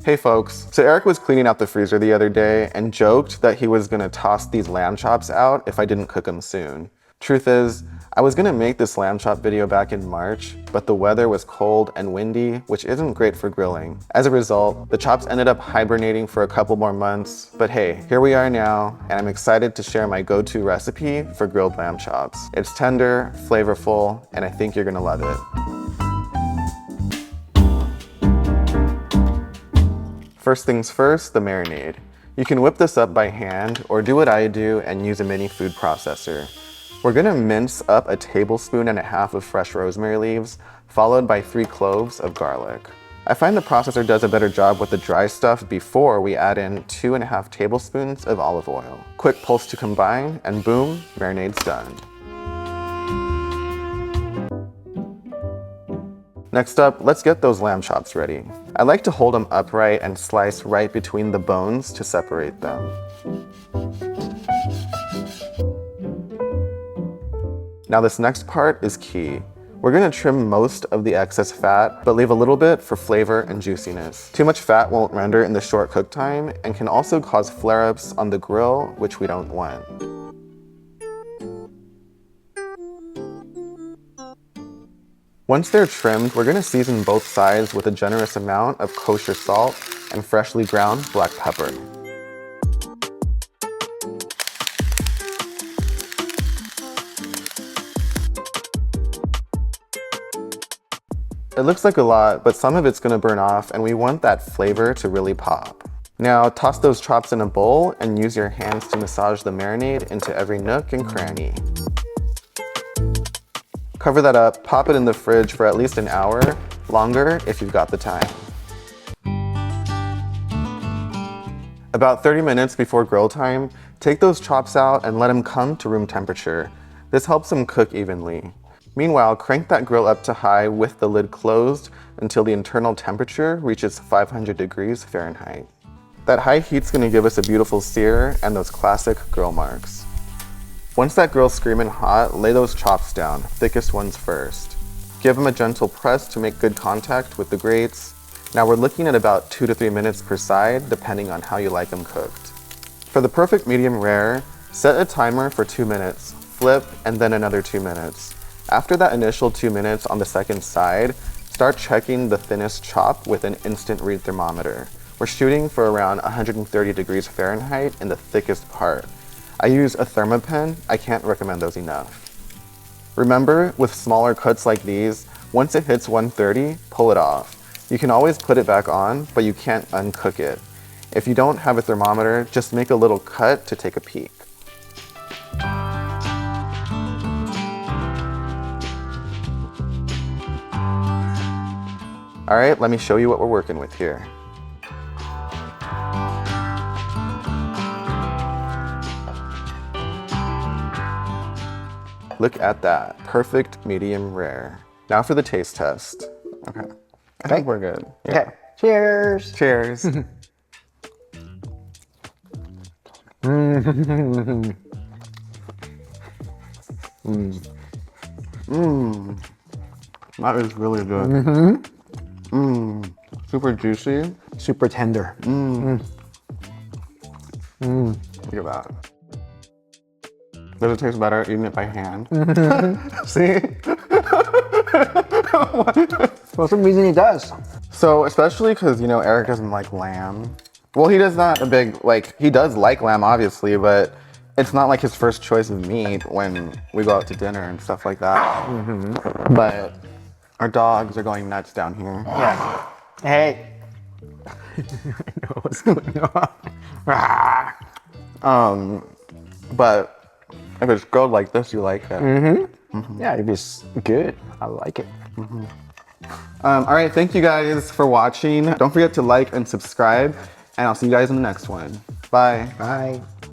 Hey folks, so Eric was cleaning out the freezer the other day and joked that he was gonna toss these lamb chops out if I didn't cook them soon. Truth is, I was gonna make this lamb chop video back in March, but the weather was cold and windy, which isn't great for grilling. As a result, the chops ended up hibernating for a couple more months, but hey, here we are now, and I'm excited to share my go-to recipe for grilled lamb chops. It's tender, flavorful, and I think you're gonna love it. First things first, the marinade. You can whip this up by hand or do what I do and use a mini food processor. We're gonna mince up 1.5 tablespoons of fresh rosemary leaves, followed by 3 cloves of garlic. I find the processor does a better job with the dry stuff before we add in 2.5 tablespoons of olive oil. Quick pulse to combine, and boom, marinade's done. Next up, let's get those lamb chops ready. I like to hold them upright and slice right between the bones to separate them. Now this next part is key. We're gonna trim most of the excess fat, but leave a little bit for flavor and juiciness. Too much fat won't render in the short cook time and can also cause flare-ups on the grill, which we don't want. Once they're trimmed, we're gonna season both sides with a generous amount of kosher salt and freshly ground black pepper. It looks like a lot, but some of it's gonna burn off and we want that flavor to really pop. Now toss those chops in a bowl and use your hands to massage the marinade into every nook and cranny. Cover that up, pop it in the fridge for at least an hour, longer if you've got the time. About 30 minutes before grill time, take those chops out and let them come to room temperature. This helps them cook evenly. Meanwhile, crank that grill up to high with the lid closed until the internal temperature reaches 500 degrees Fahrenheit. That high heat's gonna give us a beautiful sear and those classic grill marks. Once that grill's screaming hot, lay those chops down, thickest ones first. Give them a gentle press to make good contact with the grates. Now we're looking at about 2 to 3 minutes per side, depending on how you like them cooked. For the perfect medium rare, set a timer for 2 minutes, flip, and then another 2 minutes. After that initial 2 minutes on the second side, start checking the thinnest chop with an instant read thermometer. We're shooting for around 130 degrees Fahrenheit in the thickest part. I use a thermopen, I can't recommend those enough. Remember, with smaller cuts like these, once it hits 130, pull it off. You can always put it back on, but you can't uncook it. If you don't have a thermometer, just make a little cut to take a peek. All right, let me show you what we're working with here. Look at that, perfect medium rare. Now for the taste test. Okay, I think we're good. Yeah. Okay, cheers. Cheers. That is really good. Super juicy. Super tender. Look at that. Does it taste better eating it by hand? See? For some reason it does. So, especially because, you know, Eric doesn't like lamb. Well, he does not a big, he does like lamb, obviously, but it's not like his first choice of meat when we go out to dinner and stuff like that. But our dogs are going nuts down here. Yeah. Hey. I know what's going on. But if it's grilled like this, you like it. Yeah, if it's good, I like it. All right, thank you guys for watching. Don't forget to like and subscribe, and I'll see you guys in the next one. Bye. Bye.